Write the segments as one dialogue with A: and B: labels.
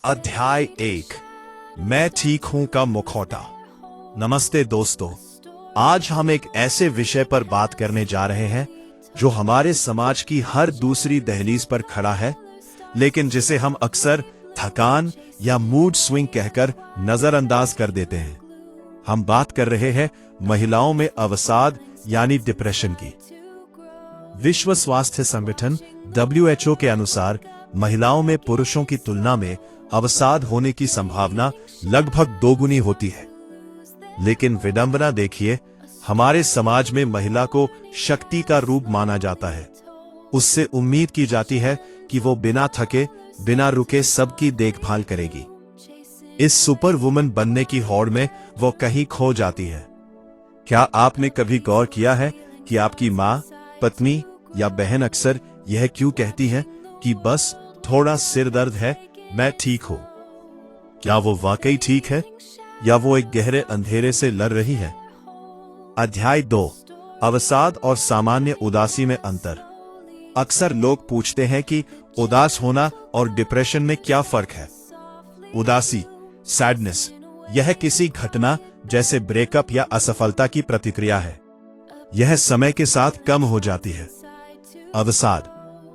A: अध्याय 1 मैं ठीक हूं का मुखौटा। नमस्ते दोस्तों, आज हम एक ऐसे विषय पर बात करने जा रहे हैं जो हमारे समाज की हर दूसरी दहलीज पर खड़ा है, लेकिन जिसे हम अक्सर थकान या मूड स्विंग कहकर नजरअंदाज कर देते हैं। हम बात कर रहे हैं महिलाओं में अवसाद यानी डिप्रेशन की। विश्व स्वास्थ्य संगठन WHO के अनुसार महिलाओं में पुरुषों की तुलना में अवसाद होने की संभावना लगभग दोगुनी होती है। लेकिन विडंबना देखिए, हमारे समाज में महिला को शक्ति का रूप माना जाता है। उससे उम्मीद की जाती है कि वो बिना थके, बिना रुके सबकी देखभाल करेगी। इस सुपर वुमन बनने की होड़ में वो कहीं खो जाती है। क्या आपने कभी गौर किया है कि आपकी माँ, पत्नी या बहन अक्सर यह क्यों कहती है कि बस थोड़ा सिर दर्द है, मैं ठीक हूं? क्या वो वाकई ठीक है या वो एक गहरे अंधेरे से लड़ रही है? अध्याय 2 अवसाद और सामान्य उदासी में अंतर। अक्सर लोग पूछते हैं कि उदास होना और डिप्रेशन में क्या फर्क है। उदासी, सैडनेस, यह किसी घटना जैसे ब्रेकअप या असफलता की प्रतिक्रिया है। यह समय के साथ कम हो जाती है। अवसाद,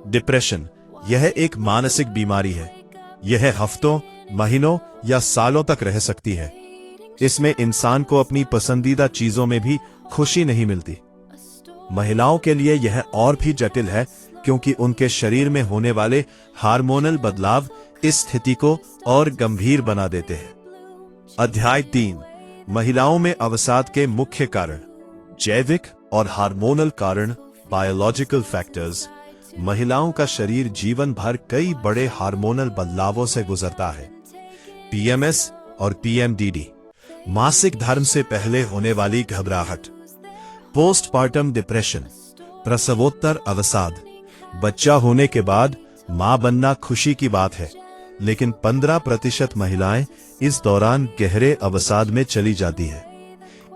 A: डिप्रेशन, यह एक मानसिक बीमारी है। यह हफ्तों, महीनों या सालों तक रह सकती है। इसमें इंसान को अपनी पसंदीदा चीजों में भी खुशी नहीं मिलती। महिलाओं के लिए यह और भी जटिल है क्योंकि उनके शरीर में होने वाले हार्मोनल बदलाव इस स्थिति को और गंभीर बना देते हैं। अध्याय 3 महिलाओं में अवसाद के मुख्य कारण। जैविक और हार्मोनल कारण, बायोलॉजिकल फैक्टर्स। महिलाओं का शरीर जीवन भर कई बड़े हार्मोनल बदलावों से गुजरता है। PMS और PMDD, मासिक धर्म से पहले होने वाली घबराहट। पोस्टपार्टम डिप्रेशन, प्रसवोत्तर अवसाद। बच्चा होने के बाद मां बनना खुशी की बात है, लेकिन 15% महिलाएं इस दौरान गहरे अवसाद में चली जाती है।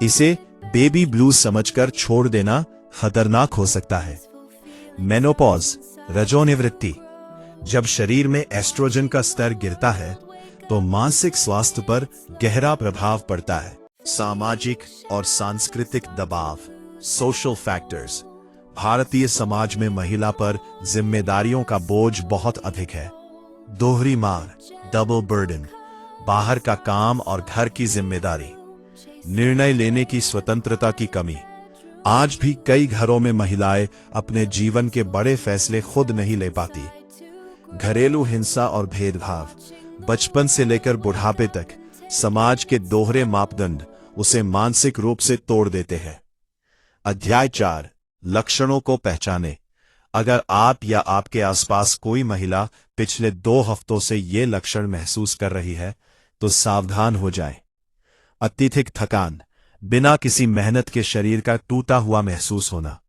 A: इसे बेबी ब्लूज समझकर छोड़ देना खतरनाक हो सकता है। मेनोपॉज, रजोनिवृत्ति, जब शरीर में एस्ट्रोजन का स्तर गिरता है तो मानसिक स्वास्थ्य पर गहरा प्रभाव पड़ता है। सामाजिक और सांस्कृतिक दबाव, सोशल फैक्टर्स। भारतीय समाज में महिला पर जिम्मेदारियों का बोझ बहुत अधिक है। दोहरी मार, डबल बर्डन, बाहर का काम और घर की जिम्मेदारी। निर्णय लेने की स्वतंत्रता की कमी। आज भी कई घरों में महिलाएं अपने जीवन के बड़े फैसले खुद नहीं ले पाती। घरेलू हिंसा और भेदभाव, बचपन से लेकर बुढ़ापे तक समाज के दोहरे मापदंड उसे मानसिक रूप से तोड़ देते हैं। अध्याय 4 लक्षणों को पहचाने। अगर आप या आपके आसपास कोई महिला पिछले 2 हफ्तों से ये लक्षण महसूस कर रही है तो सावधान हो जाएं। अत्यधिक थकान, बिना किसी मेहनत के शरीर का टूटा हुआ महसूस होना।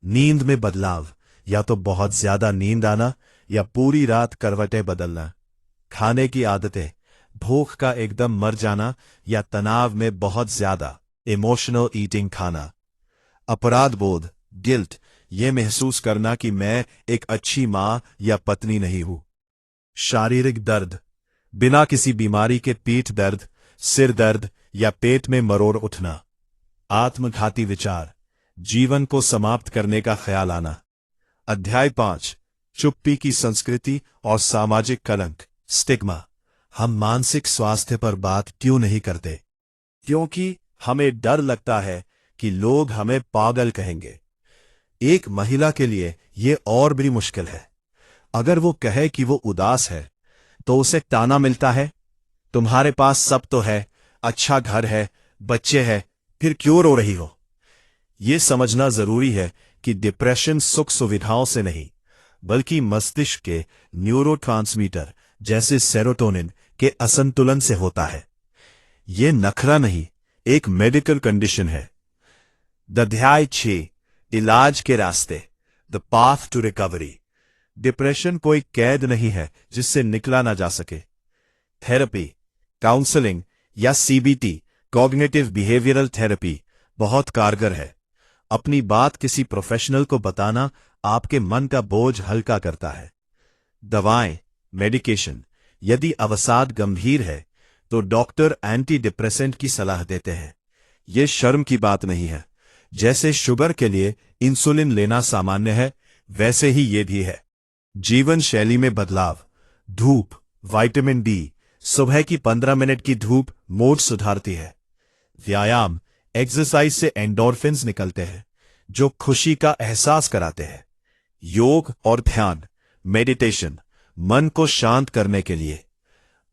A: नींद में बदलाव, या तो बहुत ज्यादा नींद आना या पूरी रात करवटें बदलना। खाने की आदतें, भूख का एकदम मर जाना या तनाव में बहुत ज्यादा इमोशनल ईटिंग खाना। अपराध बोध, गिल्ट, ये महसूस करना कि मैं एक अच्छी मां या पत्नी नहीं हूं। शारीरिक दर्द, बिना किसी बीमारी के पीठ दर्द, सिर दर्द या पेट में मरोड़ उठना। आत्मघाती विचार, जीवन को समाप्त करने का ख्याल आना। अध्याय 5 चुप्पी की संस्कृति और सामाजिक कलंक, स्टिग्मा। हम मानसिक स्वास्थ्य पर बात क्यों नहीं करते? क्योंकि हमें डर लगता है कि लोग हमें पागल कहेंगे। एक महिला के लिए यह और भी मुश्किल है। अगर वो कहे कि वो उदास है तो उसे ताना मिलता है, तुम्हारे पास सब तो है, अच्छा घर है, बच्चे हैं, फिर क्यों रो रही हो? ये समझना जरूरी है कि डिप्रेशन सुख सुविधाओं से नहीं, बल्कि मस्तिष्क के न्यूरोट्रांसमीटर जैसे सेरोटोनिन के असंतुलन से होता है। ये नखरा नहीं, एक मेडिकल कंडीशन है। अध्याय 6 इलाज के रास्ते, the path to recovery. Depression कोई कैद नहीं है जिससे निकला ना जा सके। थेरेपी, काउंसलिंग या CBT, कॉग्निटिव बिहेवियरल थेरेपी, बहुत कारगर है। अपनी बात किसी प्रोफेशनल को बताना आपके मन का बोझ हल्का करता है। दवाएं, मेडिकेशन, यदि अवसाद गंभीर है तो डॉक्टर एंटी डिप्रेसेंट की सलाह देते हैं। ये शर्म की बात नहीं है। जैसे शुगर के लिए इंसुलिन लेना सामान्य है, वैसे ही ये भी है। जीवन शैली में बदलाव, धूप, विटामिन डी, सुबह की 15 मिनट की धूप मूड सुधारती है। व्यायाम, एक्सरसाइज से एंडोर्फिन्स निकलते हैं जो खुशी का एहसास कराते हैं। योग और ध्यान, मेडिटेशन, मन को शांत करने के लिए।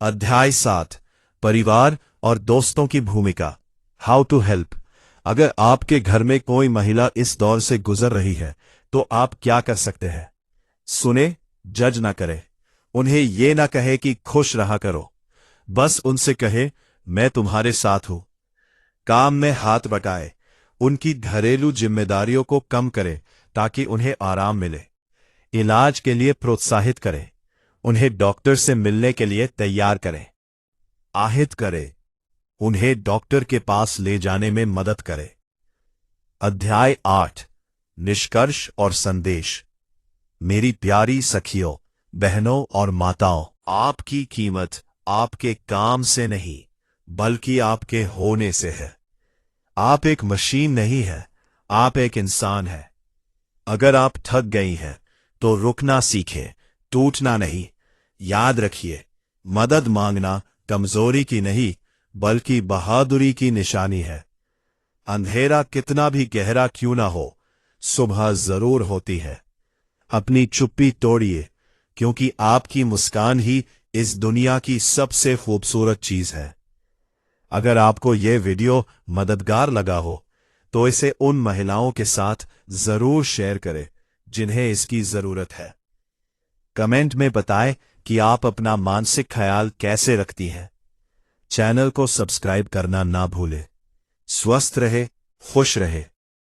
A: अध्याय 7, परिवार और दोस्तों की भूमिका, हाउ टू हेल्प। अगर आपके घर में कोई महिला इस दौर से गुजर रही है तो आप क्या कर सकते हैं? सुने, जज ना करें। उन्हें ये ना कहे कि खुश रहा करो, बस उनसे कहे मैं तुम्हारे साथ हूं। काम में हाथ बटाए, उनकी घरेलू जिम्मेदारियों को कम करें ताकि उन्हें आराम मिले। इलाज के लिए प्रोत्साहित करें, उन्हें डॉक्टर से मिलने के लिए तैयार करें। आहत करें, उन्हें डॉक्टर के पास ले जाने में मदद करें। अध्याय 8, निष्कर्ष और संदेश। मेरी प्यारी सखियों, बहनों और माताओं, आपकी कीमत आपके काम से नहीं बल्कि आपके होने से है। आप एक मशीन नहीं है, आप एक इंसान है। अगर आप थक गई हैं तो रुकना सीखें, टूटना नहीं। याद रखिए, मदद मांगना कमजोरी की नहीं बल्कि बहादुरी की निशानी है। अंधेरा कितना भी गहरा क्यों ना हो, सुबह जरूर होती है। अपनी चुप्पी तोड़िए, क्योंकि आपकी मुस्कान ही इस दुनिया की सबसे खूबसूरत चीज है। अगर आपको यह वीडियो मददगार लगा हो तो इसे उन महिलाओं के साथ जरूर शेयर करें जिन्हें इसकी जरूरत है। कमेंट में बताएं कि आप अपना मानसिक ख्याल कैसे रखती हैं। चैनल को सब्सक्राइब करना ना भूलें। स्वस्थ रहे, खुश रहे।